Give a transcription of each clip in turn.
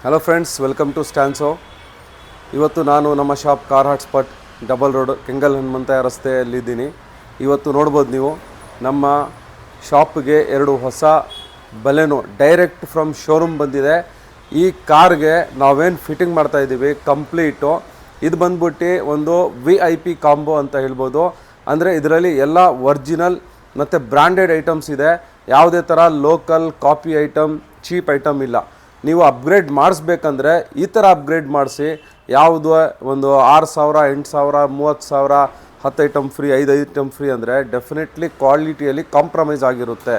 Hello friends, welcome to Stanso. ಇವತ್ತು ನಾನು ನಮ್ಮ shop car hotspot double road Kengal Hanumantha ರಸ್ತೆಯಲ್ಲಿದ್ದೀನಿ. ಇವತ್ತು ನೋಡ್ಬೋದು ನೀವು ನಮ್ಮ ಶಾಪ್ಗೆ 2 ಹೊಸ ಬಲೆನೋ ಡೈರೆಕ್ಟ್ ಫ್ರಮ್ ಶೋರೂಮ್ ಬಂದಿದೆ. ಈ ಕಾರ್ಗೆ ನಾವೇನು ಫಿಟ್ಟಿಂಗ್ ಮಾಡ್ತಾಯಿದ್ದೀವಿ ಕಂಪ್ಲೀಟು ಇದು ಬಂದ್ಬಿಟ್ಟು ಒಂದು VIP ಕಾಂಬೋ ಅಂತ ಹೇಳ್ಬೋದು. ಅಂದರೆ ಇದರಲ್ಲಿ ಎಲ್ಲ ಒರಿಜಿನಲ್ ಮತ್ತು ಬ್ರ್ಯಾಂಡೆಡ್ ಐಟಮ್ಸ್ ಇದೆ. ಯಾವುದೇ ಥರ local copy item cheap item ಇಲ್ಲ. ನೀವು ಅಪ್ಗ್ರೇಡ್ ಮಾಡಿಸ್ಬೇಕಂದ್ರೆ ಈ ಥರ ಅಪ್ಗ್ರೇಡ್ ಮಾಡಿಸಿ. ಯಾವುದು ಒಂದು 6,000, 8,000, 30,000 10 ಐಟಮ್ ಫ್ರೀ, 5 ಐಟಮ್ ಫ್ರೀ ಅಂದರೆ ಡೆಫಿನೆಟ್ಲಿ ಕ್ವಾಲಿಟಿಯಲ್ಲಿ ಕಾಂಪ್ರಮೈಸ್ ಆಗಿರುತ್ತೆ.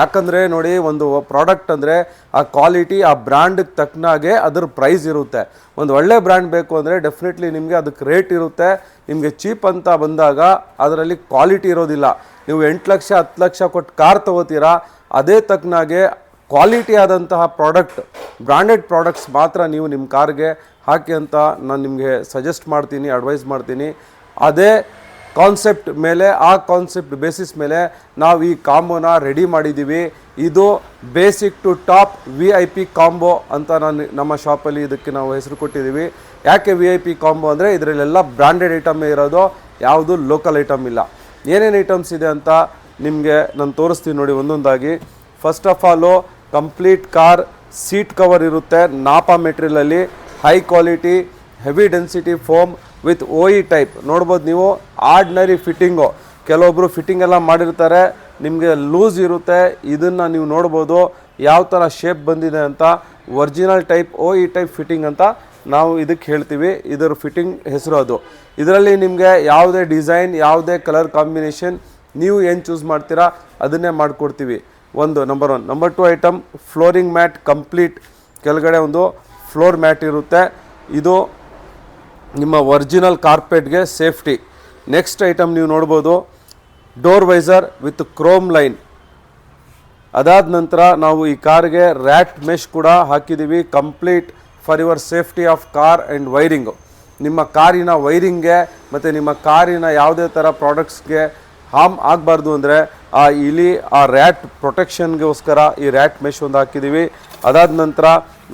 ಯಾಕಂದರೆ ನೋಡಿ, ಒಂದು ಪ್ರಾಡಕ್ಟ್ ಅಂದರೆ ಆ ಕ್ವಾಲಿಟಿ ಆ ಬ್ರ್ಯಾಂಡಿಗೆ ತಕ್ಕನಾಗೆ ಅದ್ರ ಪ್ರೈಸ್ ಇರುತ್ತೆ. ಒಂದು ಒಳ್ಳೆ ಬ್ರ್ಯಾಂಡ್ ಬೇಕು ಅಂದರೆ ಡೆಫಿನೆಟ್ಲಿ ನಿಮಗೆ ಅದಕ್ಕೆ ರೇಟ್ ಇರುತ್ತೆ. ನಿಮಗೆ ಚೀಪ್ ಅಂತ ಬಂದಾಗ ಅದರಲ್ಲಿ ಕ್ವಾಲಿಟಿ ಇರೋದಿಲ್ಲ. ನೀವು 8 ಲಕ್ಷ 10 ಲಕ್ಷ ಕೊಟ್ಟು ಕಾರ್ ತೊಗೋತೀರಾ, ಅದೇ ತಕ್ಕನಾಗೆ ಕ್ವಾಲಿಟಿ ಆದಂತಹ ಪ್ರಾಡಕ್ಟ್ ಬ್ರ್ಯಾಂಡೆಡ್ ಪ್ರಾಡಕ್ಟ್ಸ್ ಮಾತ್ರ ನೀವು ನಿಮ್ಮ ಕಾರ್ಗೆ ಹಾಕಿ ಅಂತ ನಾನು ನಿಮಗೆ ಸಜೆಸ್ಟ್ ಮಾಡ್ತೀನಿ, ಅಡ್ವೈಸ್ ಮಾಡ್ತೀನಿ. ಅದೇ ಕಾನ್ಸೆಪ್ಟ್ ಮೇಲೆ, ಆ ಕಾನ್ಸೆಪ್ಟ್ ಬೇಸಿಸ್ ಮೇಲೆ ನಾವು ಈ ಕಾಂಬೋನ ರೆಡಿ ಮಾಡಿದ್ದೀವಿ. ಇದು basic to top VIP combo ಅಂತ ನಮ್ಮ ಶಾಪಲ್ಲಿ ಇದಕ್ಕೆ ನಾವು ಹೆಸರು ಕೊಟ್ಟಿದ್ದೀವಿ. ಯಾಕೆ VIP ಕಾಂಬೋ ಅಂದರೆ ಇದರಲ್ಲೆಲ್ಲ ಬ್ರ್ಯಾಂಡೆಡ್ ಐಟಮೇ ಇರೋದು, ಯಾವುದು ಲೋಕಲ್ ಐಟಮ್ ಇಲ್ಲ. ಏನೇನು ಐಟಮ್ಸ್ ಇದೆ ಅಂತ ನಿಮಗೆ ನಾನು ತೋರಿಸ್ತೀನಿ ನೋಡಿ ಒಂದೊಂದಾಗಿ. First of all complete car seat cover ಇರುತ್ತೆ ನಾಪಾ ಮೆಟೀರಿಯಲಲ್ಲಿ, high quality heavy density foam with OE type. ನೋಡ್ಬೋದು ನೀವು, ಆರ್ಡಿನರಿ ಫಿಟ್ಟಿಂಗು. ಕೆಲವೊಬ್ಬರು ಫಿಟ್ಟಿಂಗ್ ಎಲ್ಲ ಮಾಡಿರ್ತಾರೆ, ನಿಮಗೆ ಲೂಸ್ ಇರುತ್ತೆ. ಇದನ್ನು ನೀವು ನೋಡ್ಬೋದು ಯಾವ ಥರ ಶೇಪ್ ಬಂದಿದೆ ಅಂತ. Original type OE type fitting ಅಂತ ನಾವು ಇದಕ್ಕೆ ಹೇಳ್ತೀವಿ. ಇದರ ಫಿಟ್ಟಿಂಗ್ ಹೆಸರು ಅದು. ಇದರಲ್ಲಿ ನಿಮಗೆ ಯಾವುದೇ ಡಿಸೈನ್, ಯಾವುದೇ ಕಲರ್ ಕಾಂಬಿನೇಷನ್ ನೀವು ಏನು ಚೂಸ್ ಮಾಡ್ತೀರಾ ಅದನ್ನೇ ಮಾಡಿಕೊಡ್ತೀವಿ. ಒಂದು number 1. Number 2 item flooring mat complete. ಕೆಳಗಡೆ ಒಂದು ಫ್ಲೋರ್ ಮ್ಯಾಟ್ ಇರುತ್ತೆ. ಇದು ನಿಮ್ಮ ಒರಿಜಿನಲ್ ಕಾರ್ಪೆಟ್ಗೆ ಸೇಫ್ಟಿ. ನೆಕ್ಸ್ಟ್ ಐಟಮ್ ನೀವು ನೋಡ್ಬೋದು door visor with chrome line. ಅದಾದ ನಂತರ ನಾವು ಈ ಕಾರ್ಗೆ ರ್ಯಾಟ್ ಮೆಶ್ ಕೂಡ ಹಾಕಿದ್ದೀವಿ complete for your safety of car and wiring. ನಿಮ್ಮ ಕಾರಿನ ವೈರಿಂಗ್ಗೆ ಮತ್ತು ನಿಮ್ಮ ಕಾರಿನ ಯಾವುದೇ ಥರ ಪ್ರಾಡಕ್ಟ್ಸ್ಗೆ ಹಾರ್ಮ್ ಆಗಬಾರ್ದು ಅಂದರೆ ಆ ಇಲಿ, ಆ ರ್ಯಾಟ್ ಪ್ರೊಟೆಕ್ಷನ್ಗೋಸ್ಕರ ಈ ರ್ಯಾಟ್ ಮೆಶ್ ಒಂದು ಹಾಕಿದ್ದೀವಿ. ಅದಾದ ನಂತರ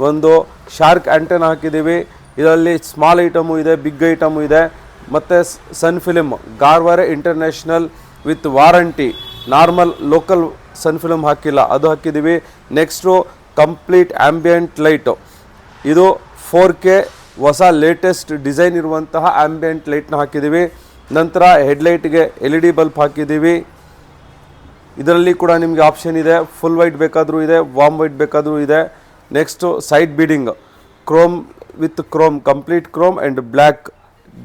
ಒಂದು ಶಾರ್ಕ್ ಆ್ಯಂಟೆನ್ ಹಾಕಿದ್ದೀವಿ. ಇದರಲ್ಲಿ ಸ್ಮಾಲ್ ಐಟಮು ಇದೆ, ಬಿಗ್ ಐಟಮು ಇದೆ. ಮತ್ತು sun film Garware international with warranty. Normal local sun film ಹಾಕಿಲ್ಲ, ಅದು ಹಾಕಿದ್ದೀವಿ. Next complete ambient light. ಇದು 4K ಹೊಸ ಲೇಟೆಸ್ಟ್ ಡಿಸೈನ್ ಇರುವಂತಹ ಆ್ಯಂಬಿಯೆಂಟ್ ಲೈಟ್ನ ಹಾಕಿದ್ದೀವಿ. ನಂತರ ಹೆಡ್ಲೈಟ್ಗೆ LED ಬಲ್ಬ್ ಹಾಕಿದ್ದೀವಿ. ಇದರಲ್ಲಿ ಕೂಡ ನಿಮಗೆ ಆಪ್ಷನ್ ಇದೆ, ಫುಲ್ ವೈಟ್ ಬೇಕಾದರೂ ಇದೆ, ವಾರ್ಮ್ ವೈಟ್ ಬೇಕಾದರೂ ಇದೆ. Next side beading chrome with chrome, complete chrome and black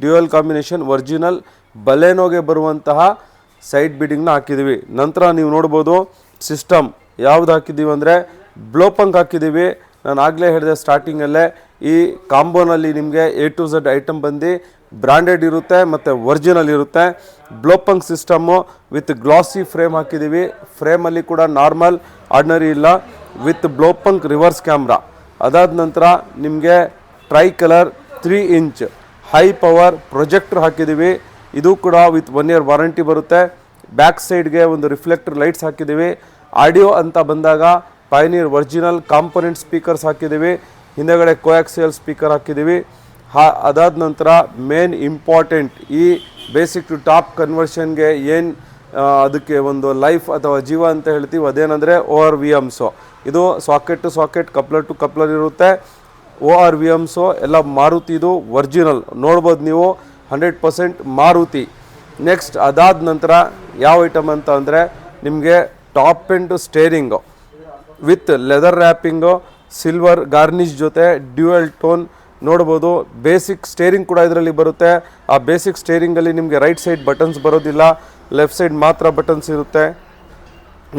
dual combination original ಬಲೆನೋಗೆ ಬರುವಂತಹ ಸೈಡ್ ಬೀಡಿಂಗ್ನ ಹಾಕಿದ್ದೀವಿ. ನಂತರ ನೀವು ನೋಡ್ಬೋದು ಸಿಸ್ಟಮ್ ಯಾವುದು ಹಾಕಿದ್ದೀವಿ ಅಂದರೆ ಬ್ಲೋಪಂಕ್ ಹಾಕಿದ್ದೀವಿ. ನಾನು ಆಗಲೇ ಹೇಳಿದೆ ಸ್ಟಾರ್ಟಿಂಗಲ್ಲೇ, ಈ ಕಾಂಬೋನಲ್ಲಿ ನಿಮಗೆ A to Z ಐಟಮ್ ಬಂದು ಬ್ರ್ಯಾಂಡೆಡ್ ಇರುತ್ತೆ ಮತ್ತು ಒರಿಜಿನಲ್ ಇರುತ್ತೆ. ಬ್ಲೋಪಂಕ್ ಸಿಸ್ಟಮ್ಮು ವಿತ್ ಗ್ಲಾಸಿ ಫ್ರೇಮ್ ಹಾಕಿದ್ದೀವಿ. ಫ್ರೇಮಲ್ಲಿ ಕೂಡ ನಾರ್ಮಲ್ ಆರ್ಡಿನರಿ ಇಲ್ಲ, ವಿತ್ ಬ್ಲೋಪಂಕ್ ರಿವರ್ಸ್ ಕ್ಯಾಮ್ರಾ. ಅದಾದ ನಂತರ ನಿಮಗೆ try colour 3 inch high power projector ಹಾಕಿದ್ದೀವಿ. ಇದು ಕೂಡ ವಿತ್ 1 year ವಾರಂಟಿ ಬರುತ್ತೆ. ಬ್ಯಾಕ್ ಸೈಡ್ಗೆ ಒಂದು ರಿಫ್ಲೆಕ್ಟರ್ ಲೈಟ್ಸ್ ಹಾಕಿದ್ದೀವಿ. ಆಡಿಯೋ ಅಂತ ಬಂದಾಗ ಪೈನಿಯರ್ ಒರಿಜಿನಲ್ ಕಾಂಪೊನೆಂಟ್ ಸ್ಪೀಕರ್ಸ್ ಹಾಕಿದ್ದೀವಿ. ಹಿಂದೆಗಡೆ ಕೋಯಾಕ್ಸಿಯಲ್ ಸ್ಪೀಕರ್ ಹಾಕಿದ್ದೀವಿ. ಅದಾದ ನಂತರ ಮೇನ್ ಇಂಪಾರ್ಟೆಂಟ್, ಈ ಬೇಸಿಕ್ ಟು ಟಾಪ್ ಕನ್ವರ್ಷನ್ಗೆ ಏನು ಅದಕ್ಕೆ ಒಂದು ಲೈಫ್ ಅಥವಾ ಜೀವ ಅಂತ ಹೇಳ್ತೀವಿ, ಅದೇನೆಂದರೆ ORVMಸು. ಇದು socket to socket, coupler to coupler ಇರುತ್ತೆ. ORVMಸು ಎಲ್ಲ ಮಾರುತಿದು ಒರಿಜಿನಲ್ ನೋಡ್ಬೋದು ನೀವು, 100% ಮಾರುತಿ. ನೆಕ್ಸ್ಟ್ ಅದಾದ ನಂತರ ಯಾವ ಐಟಮ್ ಅಂತ ಅಂದರೆ ನಿಮಗೆ top end steering with leather wrapping, silver garnish ಜೊತೆ ಡ್ಯುಯಲ್ ಟೋನ್ ನೋಡ್ಬೋದು. ಬೇಸಿಕ್ ಸ್ಟೇರಿಂಗ್ ಕೂಡ ಇದರಲ್ಲಿ ಬರುತ್ತೆ. ಆ ಬೇಸಿಕ್ ಸ್ಟೇರಿಂಗಲ್ಲಿ ನಿಮಗೆ ರೈಟ್ ಸೈಡ್ ಬಟನ್ಸ್ ಬರೋದಿಲ್ಲ, ಲೆಫ್ಟ್ ಸೈಡ್ ಮಾತ್ರ ಬಟನ್ಸ್ ಇರುತ್ತೆ.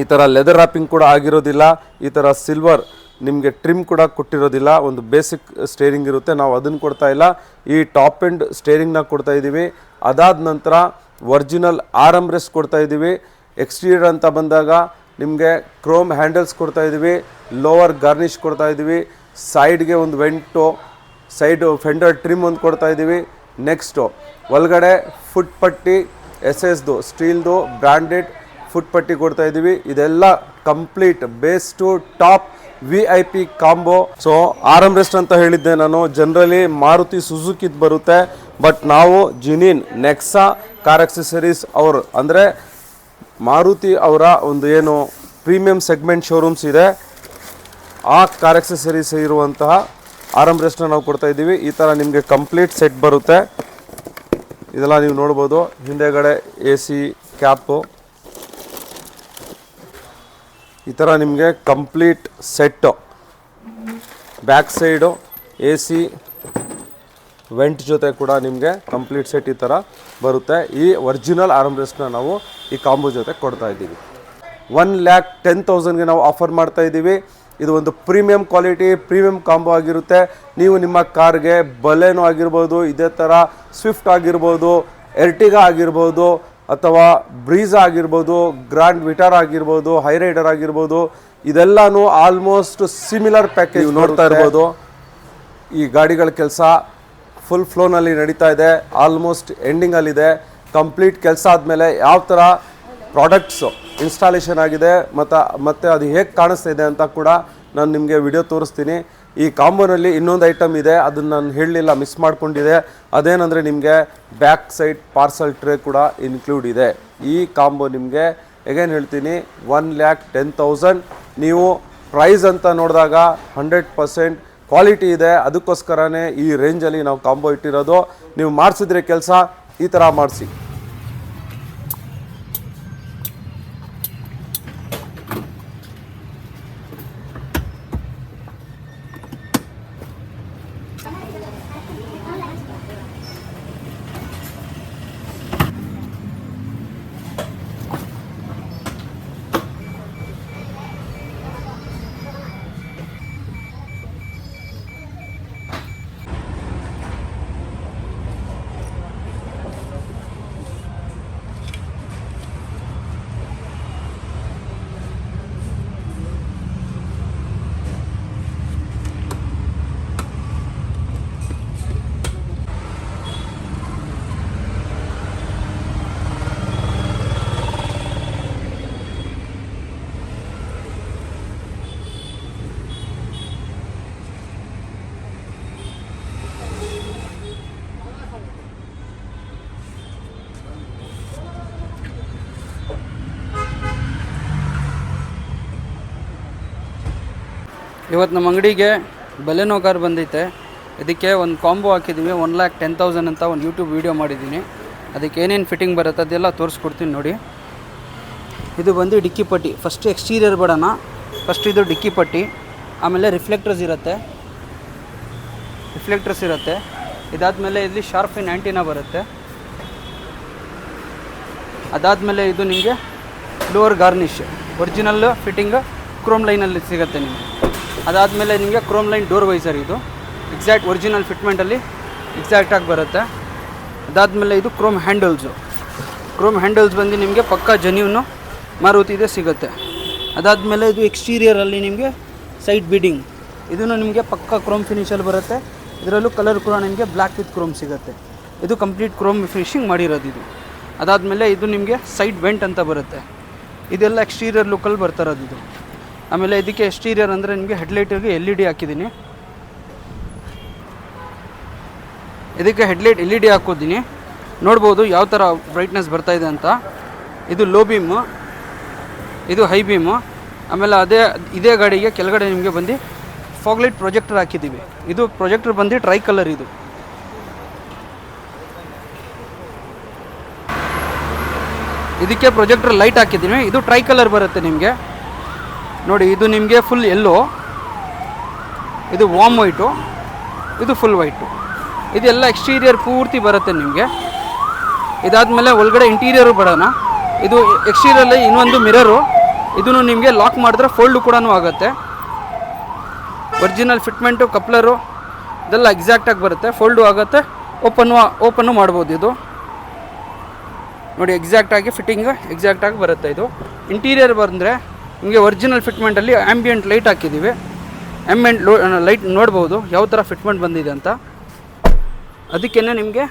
ಈ ಥರ ಲೆದರ್ ರ್ಯಾಪಿಂಗ್ ಕೂಡ ಆಗಿರೋದಿಲ್ಲ. ಈ ಥರ ಸಿಲ್ವರ್ ನಿಮಗೆ ಟ್ರಿಮ್ ಕೂಡ ಕೊಟ್ಟಿರೋದಿಲ್ಲ. ಒಂದು ಬೇಸಿಕ್ ಸ್ಟೇರಿಂಗ್ ಇರುತ್ತೆ, ನಾವು ಅದನ್ನು ಕೊಡ್ತಾ ಇಲ್ಲ, ಈ ಟಾಪ್ ಎಂಡ್ ಸ್ಟೇರಿಂಗ್ನ ಕೊಡ್ತಾ ಇದ್ದೀವಿ. ಅದಾದ ನಂತರ ಒರಿಜಿನಲ್ ಆರ್ಮ್ ರೆಸ್ಟ್ ಕೊಡ್ತಾ ಇದ್ದೀವಿ. ಎಕ್ಸ್ಟೀರಿಯರ್ ಅಂತ ಬಂದಾಗ ನಿಮಗೆ ಕ್ರೋಮ್ ಹ್ಯಾಂಡಲ್ಸ್ ಕೊಡ್ತಾ ಇದ್ದೀವಿ, ಲೋವರ್ ಗಾರ್ನಿಷ್ ಕೊಡ್ತಾ ಇದ್ದೀವಿ. ಸೈಡ್ಗೆ ಒಂದು ವೆಂಟು, ಸೈಡ್ ಫೆಂಡರ್ ಟ್ರಿಮ್ ಒಂದು ಕೊಡ್ತಾ ಇದ್ದೀವಿ. ನೆಕ್ಸ್ಟು ಒಳಗಡೆ ಫುಟ್ ಪಟ್ಟಿ SSದು ಸ್ಟೀಲ್ದು ಬ್ರ್ಯಾಂಡೆಡ್ ಫುಟ್ ಪಟ್ಟಿ ಕೊಡ್ತಾ ಇದ್ದೀವಿ. ಇದೆಲ್ಲ complete base to top VIP combo. So arm rest ಅಂತ ಹೇಳಿದ್ದೆ ನಾನು, ಜನರಲಿ ಮಾರುತಿ ಸುಜುಕಿದ್ ಬರುತ್ತೆ, ಬಟ್ ನಾವು ಜಿನಿನ್ ನೆಕ್ಸಾ ಕಾರ್ ಆಕ್ಸೆಸರೀಸ್ ಅವರು ಅಂದರೆ ಮಾರುತಿ ಅವರ ಒಂದು ಏನು ಪ್ರೀಮಿಯಂ ಸೆಗ್ಮೆಂಟ್ ಶೋರೂಮ್ಸ್ ಇದೆ, ಆ ಕಾರ್ ಆಕ್ಸೆಸರೀಸ್ ಇರುವಂತಹ ಆರ್ಮ್ ರೆಸ್ಟ್ನ ನಾವು ಕೊಡ್ತಾ ಇದ್ದೀವಿ. ಈ ಥರ ನಿಮಗೆ ಕಂಪ್ಲೀಟ್ ಸೆಟ್ ಬರುತ್ತೆ. ಇದೆಲ್ಲ ನೀವು ನೋಡ್ಬೋದು. ಹಿಂದೆಗಡೆ AC ಕ್ಯಾಪು, ಈ ಥರ ನಿಮಗೆ complete set, back side AC vent ಜೊತೆ ಕೂಡ ನಿಮಗೆ ಕಂಪ್ಲೀಟ್ ಸೆಟ್ ಈ ಥರ ಬರುತ್ತೆ. ಈ ಒರಿಜಿನಲ್ ಆರ್ಮ್ ರೆಸ್ಟ್ನ ನಾವು ಈ ಕಾಂಬೋ ಜೊತೆ ಕೊಡ್ತಾ ಇದ್ದೀವಿ. 1,10,000ಗೆ ನಾವು ಆಫರ್ ಮಾಡ್ತಾ ಇದ್ದೀವಿ. ಇದು ಒಂದು ಪ್ರೀಮಿಯಂ ಕ್ವಾಲಿಟಿ ಪ್ರೀಮಿಯಂ ಕಾಂಬೋ ಆಗಿರುತ್ತೆ. ನೀವು ನಿಮ್ಮ ಕಾರ್ಗೆ ಬಲೆನೋ ಆಗಿರ್ಬೋದು, ಇದೇ ಥರ ಸ್ವಿಫ್ಟ್ ಆಗಿರ್ಬೋದು, ಎರ್ಟಿಗಾ ಆಗಿರ್ಬೋದು, ಅಥವಾ ಬ್ರೀಝಾ ಆಗಿರ್ಬೋದು, ಗ್ರ್ಯಾಂಡ್ ವಿಟಾರ್ ಆಗಿರ್ಬೋದು, ಹೈ ರೈಡರ್ ಆಗಿರ್ಬೋದು, ಇದೆಲ್ಲನೂ ಆಲ್ಮೋಸ್ಟ್ ಸಿಮಿಲರ್ ಪ್ಯಾಕೇಜ್ ನೋಡ್ತಾ ಇರ್ಬೋದು. ಈ ಗಾಡಿಗಳ ಕೆಲಸ ಫುಲ್ ಫ್ಲೋನಲ್ಲಿ ನಡೀತಾ ಇದೆ, ಆಲ್ಮೋಸ್ಟ್ ಎಂಡಿಂಗಲ್ಲಿದೆ. ಕಂಪ್ಲೀಟ್ ಕೆಲಸ ಆದಮೇಲೆ ಯಾವ ಥರ ಪ್ರಾಡಕ್ಟ್ಸು ಇನ್ಸ್ಟಾಲೇಷನ್ ಆಗಿದೆ ಮತ್ತು ಅದು ಹೇಗೆ ಕಾಣಿಸ್ತಾ ಇದೆ ಅಂತ ಕೂಡ ನಾನು ನಿಮಗೆ ವಿಡಿಯೋ ತೋರಿಸ್ತೀನಿ. ಈ ಕಾಂಬೋನಲ್ಲಿ ಇನ್ನೊಂದು ಐಟಮ್ ಇದೆ, ಅದನ್ನು ನಾನು ಹೇಳಲಿಲ್ಲ, ಮಿಸ್ ಮಾಡ್ಕೊಂಡಿದೆ. ಅದೇನೆಂದರೆ ನಿಮಗೆ ಬ್ಯಾಕ್ ಸೈಡ್ ಪಾರ್ಸಲ್ ಟ್ರೇ ಕೂಡ ಇನ್ಕ್ಲೂಡ್ ಇದೆ. ಈ ಕಾಂಬೋ ನಿಮಗೆ ಎಗೇನ್ ಹೇಳ್ತೀನಿ 1,10,000. ನೀವು ಪ್ರೈಸ್ ಅಂತ ನೋಡಿದಾಗ 100% ಕ್ವಾಲಿಟಿ ಇದೆ, ಅದಕ್ಕೋಸ್ಕರನೇ ಈ ರೇಂಜಲ್ಲಿ ನಾವು ಕಾಂಬೋ ಇಟ್ಟಿರೋದು. ನೀವು ಮಾಡಿಸಿದ್ರೆ ಕೆಲಸ ಈ ಥರ ಮಾಡಿಸಿ. ಇವತ್ತು ನಮ್ಮ ಅಂಗಡಿಗೆ ಬಲೆನೋ ಕಾರ್ ಬಂದೈತೆ. ಇದಕ್ಕೆ ಒಂದು ಕಾಂಬೋ ಹಾಕಿದ್ದೀವಿ. 1,10,000 ಅಂತ ಒಂದು ಯೂಟ್ಯೂಬ್ ವೀಡಿಯೋ ಮಾಡಿದ್ದೀನಿ. ಅದಕ್ಕೆ ಏನೇನು ಫಿಟ್ಟಿಂಗ್ ಬರುತ್ತೆ ಅದೆಲ್ಲ ತೋರಿಸ್ಕೊಡ್ತೀನಿ ನೋಡಿ. ಇದು ಬಂದು ಡಿಕ್ಕಿ ಪಟ್ಟಿ. First exterior ಬಡೋಣ. ಫಸ್ಟ್ ಇದು ಡಿಕ್ಕಿ ಪಟ್ಟಿ, ಆಮೇಲೆ ರಿಫ್ಲೆಕ್ಟರ್ಸ್ ಇರುತ್ತೆ. ಇದಾದಮೇಲೆ ಇಲ್ಲಿ ಶಾರ್ಪಿನ್ ಆ್ಯಂಟಿನಾ ಬರುತ್ತೆ. ಅದಾದಮೇಲೆ ಇದು ನಿಮಗೆ lower garnish original fitting Chrome ಲೈನಲ್ಲಿ ಸಿಗುತ್ತೆ ನಿಮಗೆ. ಅದಾದಮೇಲೆ ನಿಮಗೆ ಕ್ರೋಮ್ ಲೈನ್ ಡೋರ್ ವೈಸರ್, ಇದು ಎಕ್ಸಾಕ್ಟ್ ಒರಿಜಿನಲ್ ಫಿಟ್ಮೆಂಟಲ್ಲಿ ಎಕ್ಸಾಕ್ಟಾಗಿ ಬರುತ್ತೆ. ಅದಾದಮೇಲೆ ಇದು ಕ್ರೋಮ್ ಹ್ಯಾಂಡಲ್ಸ್ ಬಂದು ನಿಮಗೆ ಪಕ್ಕಾ ಜೆನ್ಯೂನು ಮಾರುತಿದೆ ಸಿಗುತ್ತೆ. ಅದಾದಮೇಲೆ ಇದು ಎಕ್ಸ್ಟೀರಿಯರಲ್ಲಿ ನಿಮಗೆ ಸೈಡ್ ಬೀಡಿಂಗ್, ಇದನ್ನು ನಿಮಗೆ ಪಕ್ಕಾ ಕ್ರೋಮ್ ಫಿನಿಷಲ್ಲಿ ಬರುತ್ತೆ. ಇದರಲ್ಲೂ ಕಲರ್ ಕೂಡ ನಿಮಗೆ ಬ್ಲ್ಯಾಕ್ ವಿತ್ ಕ್ರೋಮ್ ಸಿಗುತ್ತೆ. ಇದು ಕಂಪ್ಲೀಟ್ ಕ್ರೋಮ್ ಫಿನಿಶಿಂಗ್ ಮಾಡಿರೋದು ಇದು. ಅದಾದಮೇಲೆ ಇದು ನಿಮಗೆ ಸೈಡ್ ವೆಂಟ್ ಅಂತ ಬರುತ್ತೆ. ಇದೆಲ್ಲ ಎಕ್ಸ್ಟೀರಿಯರ್ ಲುಕ್ಕಲ್ಲಿ ಬರ್ತಾರದು ಇದು. ಆಮೇಲೆ ಇದಕ್ಕೆ ಎಕ್ಸ್ಟೀರಿಯರ್ ಅಂದರೆ ನಿಮಗೆ ಹೆಡ್ಲೈಟಿಗೆ LED ಹಾಕಿದ್ದೀನಿ. ಇದಕ್ಕೆ ಹೆಡ್ಲೈಟ್ LED ಹಾಕೋದ್ದೀನಿ. ನೋಡ್ಬೋದು ಯಾವ ಥರ ಬ್ರೈಟ್ನೆಸ್ ಬರ್ತಾಯಿದೆ ಅಂತ. ಇದು ಲೋ ಬೀಮು, ಇದು ಹೈ ಬೀಮು. ಆಮೇಲೆ ಇದೇ ಗಾಡಿಗೆ ಕೆಳಗಡೆ ನಿಮಗೆ ಬಂದು ಫಾಗ್ಲೈಟ್ ಪ್ರೊಜೆಕ್ಟರ್ ಹಾಕಿದ್ದೀವಿ. ಇದು ಪ್ರೊಜೆಕ್ಟರ್ ಬಂದು ಟ್ರೈ ಕಲರ್. ಇದಕ್ಕೆ ಪ್ರೊಜೆಕ್ಟರ್ ಲೈಟ್ ಹಾಕಿದ್ದೀನಿ. ಇದು ಟ್ರೈ ಕಲರ್ ಬರುತ್ತೆ ನಿಮಗೆ ನೋಡಿ. ಇದು ನಿಮಗೆ ಫುಲ್ ಯೆಲ್ಲೋ, ಇದು ವಾಮ್ ವೈಟು, ಇದು ಫುಲ್ ವೈಟು. ಇದೆಲ್ಲ ಎಕ್ಸ್ಟೀರಿಯರ್ ಪೂರ್ತಿ ಬರುತ್ತೆ ನಿಮಗೆ. ಇದಾದಮೇಲೆ ಒಳಗಡೆ ಇಂಟೀರಿಯರು ಬರೋಣ. ಇದು ಎಕ್ಸ್ಟೀರಿಯರಲ್ಲಿ ಇನ್ನೊಂದು ಮಿರರು, ಇದನ್ನು ನಿಮಗೆ ಲಾಕ್ ಮಾಡಿದ್ರೆ ಫೋಲ್ಡು ಕೂಡ ಆಗುತ್ತೆ. ಒರಿಜಿನಲ್ ಫಿಟ್ಮೆಂಟು ಕಪ್ಲರು ಇದೆಲ್ಲ ಎಕ್ಸಾಕ್ಟಾಗಿ ಬರುತ್ತೆ. ಫೋಲ್ಡು ಆಗುತ್ತೆ, ಓಪನ್ನು ಮಾಡ್ಬೋದು. ಇದು ನೋಡಿ ಎಕ್ಸಾಕ್ಟಾಗಿ ಫಿಟ್ಟಿಂಗ್ ಎಕ್ಸಾಕ್ಟಾಗಿ ಬರುತ್ತೆ. ಇದು ಇಂಟೀರಿಯರ್ ಬಂದರೆ ನಿಮಗೆ ಒರಿಜಿನಲ್ ಫಿಟ್ಮೆಂಟಲ್ಲಿ ಆ್ಯಂಬಿಯೆಂಟ್ ಲೈಟ್ ಹಾಕಿದ್ದೀವಿ. ಆ್ಯಂಬಿಯೆಂಟ್ ಲೈಟ್ ನೋಡ್ಬೋದು ಯಾವ ಥರ ಫಿಟ್ಮೆಂಟ್ ಬಂದಿದೆ ಅಂತ. ಅದಕ್ಕೇ ನಿಮಗೆ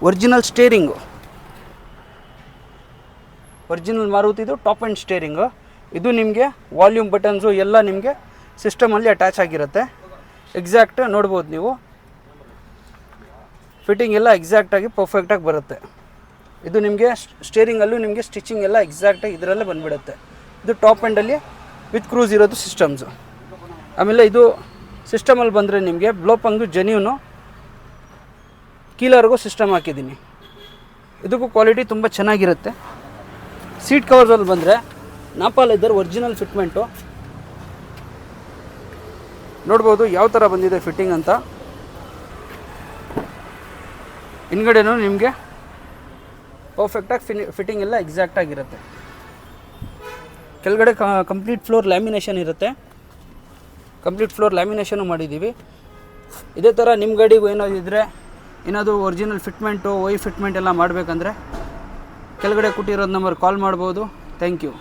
ಒರಿಜಿನಲ್ ಸ್ಟೇರಿಂಗು, ಒರಿಜಿನಲ್ ಮಾರುತಿದು ಟಾಪ್ ಆ್ಯಂಡ್ ಸ್ಟೇರಿಂಗು. ಇದು ನಿಮಗೆ ವಾಲ್ಯೂಮ್ ಬಟನ್ಸು ಎಲ್ಲ ನಿಮಗೆ ಸಿಸ್ಟಮಲ್ಲಿ ಅಟ್ಯಾಚ್ ಆಗಿರುತ್ತೆ. ಎಕ್ಸಾಕ್ಟ್ ನೋಡ್ಬೋದು ನೀವು, ಫಿಟ್ಟಿಂಗ್ ಎಲ್ಲ ಎಕ್ಸಾಕ್ಟಾಗಿ ಪರ್ಫೆಕ್ಟಾಗಿ ಬರುತ್ತೆ. ಇದು ನಿಮಗೆ ಸ್ಟೇರಿಂಗಲ್ಲೂ ನಿಮಗೆ ಸ್ಟಿಚಿಂಗ್ ಎಲ್ಲ ಎಕ್ಸಾಕ್ಟಾಗಿ ಇದರಲ್ಲೇ ಬಂದುಬಿಡುತ್ತೆ. ಇದು ಟಾಪ್ ಎಂಡಲ್ಲಿ ವಿತ್ ಕ್ರೂಸ್ ಇರೋದು ಸಿಸ್ಟಮ್ಸು. ಆಮೇಲೆ ಇದು ಸಿಸ್ಟಮಲ್ಲಿ ಬಂದರೆ ನಿಮಗೆ ಬ್ಲೋಪಂಗು ಜೆನ್ಯೂನು ಕೀಲರ್ಗೂ ಸಿಸ್ಟಮ್ ಹಾಕಿದ್ದೀನಿ. ಇದಕ್ಕೂ ಕ್ವಾಲಿಟಿ ತುಂಬ ಚೆನ್ನಾಗಿರುತ್ತೆ. ಸೀಟ್ ಕವರ್ಸಲ್ಲಿ ಬಂದರೆ ನಾಪಾ ಲೆದರ್ ಒರಿಜಿನಲ್ ಫಿಟ್ಮೆಂಟು ನೋಡ್ಬೋದು ಯಾವ ಥರ ಬಂದಿದೆ ಫಿಟ್ಟಿಂಗ್ ಅಂತ. ಹಿಂದ್ಗಡೆನೂ ನಿಮಗೆ ಪರ್ಫೆಕ್ಟಾಗಿ ಫಿಟ್ಟಿಂಗ್ ಎಲ್ಲ ಎಕ್ಸಾಕ್ಟಾಗಿರುತ್ತೆ. ಕೆಳಗಡೆ ಕಂಪ್ಲೀಟ್ ಫ್ಲೋರ್ ಲ್ಯಾಮಿನೇಷನ್ ಇರುತ್ತೆ. ಕಂಪ್ಲೀಟ್ ಫ್ಲೋರ್ ಲ್ಯಾಮಿನೇಷನು ಮಾಡಿದ್ದೀವಿ. ಇದೇ ಥರ ನಿಮ್ಮ ಗಾಡಿಗೂ ಏನಾದ್ರು ಇದ್ದರೆ, ಏನಾದರೂ ಒರಿಜಿನಲ್ ಫಿಟ್ಮೆಂಟು ಫಿಟ್ಮೆಂಟ್ ಎಲ್ಲ ಮಾಡಬೇಕಂದ್ರೆ ಕೆಳಗಡೆ ಕೊಟ್ಟಿರೋದು ನಂಬರ್ ಕಾಲ್ ಮಾಡ್ಬೋದು. Thank you.